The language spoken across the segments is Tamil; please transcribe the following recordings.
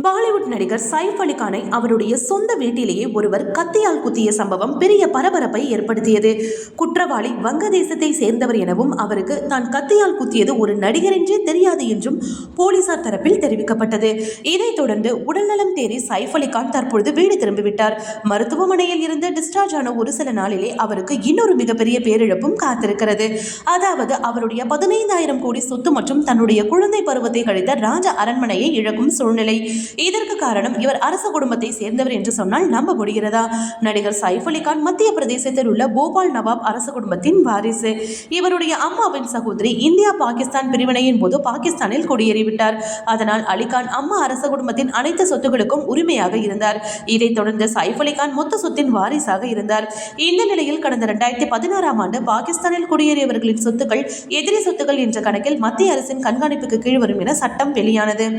பாலிவுட் நடிகர் சைஃப் அலி கானை அவருடைய சொந்த வீட்டிலேயே ஒருவர் கத்தியால் குத்திய சம்பவம் பெரிய பரபரப்பை ஏற்படுத்தியது. குற்றவாளி வங்கதேசத்தை சேர்ந்தவர் எனவும் அவருக்கு தான் கத்தியால் குத்தியது ஒரு நடிகர் என்றே தெரியாது என்றும் போலீசார் தரப்பில் தெரிவிக்கப்பட்டது. இதைத் தொடர்ந்து உடல்நலம் தேறி சைஃப் அலி கான் தற்பொழுது வீடு திரும்பிவிட்டார். மருத்துவமனையில் இருந்து டிஸ்சார்ஜ் ஆன ஒரு சில நாளிலே அவருக்கு இன்னொரு மிகப்பெரிய பேரிழப்பும் காத்திருக்கிறது. அதாவது அவருடைய 15,000 கோடி சொத்து மற்றும் தன்னுடைய குழந்தை பருவத்தை கழித்த ராஜ அரண்மனையை இழக்கும் சூழ்நிலை. இதற்கு காரணம் இவர் அரச குடும்பத்தை சேர்ந்தவர் என்று சொன்னால் நம்ப முடிகிறதா? நடிகர் சைஃப் அலி கான் மத்திய பிரதேசத்தில் உள்ள போபால் நவாப் அரச குடும்பத்தின் வாரிசு. இவருடைய அம்மாவின் சகோதரி இந்தியா பாகிஸ்தான் பிரிவினையின் போது பாகிஸ்தானில் குடியேறிவிட்டார். அதனால் அலிகான் அம்மா அரச குடும்பத்தின் அனைத்து சொத்துக்களுக்கும் உரிமையாக இருந்தார். இதைத் தொடர்ந்து சைஃப் அலி கான் மொத்த சொத்தின் வாரிசாக இருந்தார். இந்த நிலையில் கடந்த 2016ஆம் ஆண்டு பாகிஸ்தானில் குடியேறியவர்களின் சொத்துக்கள் எதிரி சொத்துக்கள் என்ற கணக்கில் மத்திய அரசின் கண்காணிப்புக்கு கீழ் வரும் என சட்டம் வெளியானது.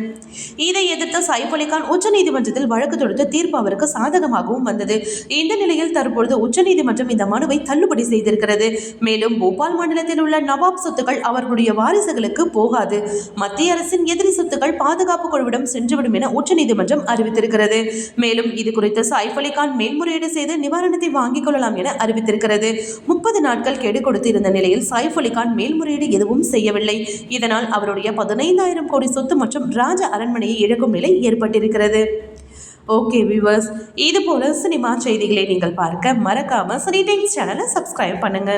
இதை எதிர்த்து சைஃப் அலி கான் உச்சநீதிமன்றத்தில் வழக்கு தொடுத்து தீர்ப்பு அவருக்கு சாதகமாகவும் வந்தது. இந்த நிலையில் தற்பொழுது உச்சநீதிமன்றம் இந்த மனுவை தள்ளுபடி செய்திருக்கிறது. மேலும் போபால் மாநிலத்தில் உள்ள நவாப் சொத்துக்கள் அவர்களுடைய வாரிசுகளுக்கு போகாது. மத்திய அரசின் எதிரி சொத்துக்கள் பாதுகாப்பு குழுவிடம் சென்றுவிடும் என உச்சநீதிமன்றம் அறிவித்திருக்கிறது. மேலும் இது குறித்து சைஃப் அலி கான் மேல்முறையீடு செய்து நிவாரணத்தை வாங்கிக் கொள்ளலாம் என அறிவித்திருக்கிறது. 30 நாட்கள் கெடு கொடுத்து இருந்த நிலையில் சைஃப் அலி கான் மேல்முறையீடு எதுவும் செய்யவில்லை. இதனால் அவருடைய 15,000 கோடி சொத்து மற்றும் ராஜ அரண்மனையை இழக்கும் நிலை ஏற்பட்டிருக்கிறது. ஓகே வியூவர்ஸ், இது போல சினிமா செய்திகளை நீங்கள் பார்க்க மறக்காம சினி டைம்ஸ் சேனலை சப்ஸ்கிரைப் பண்ணுங்க.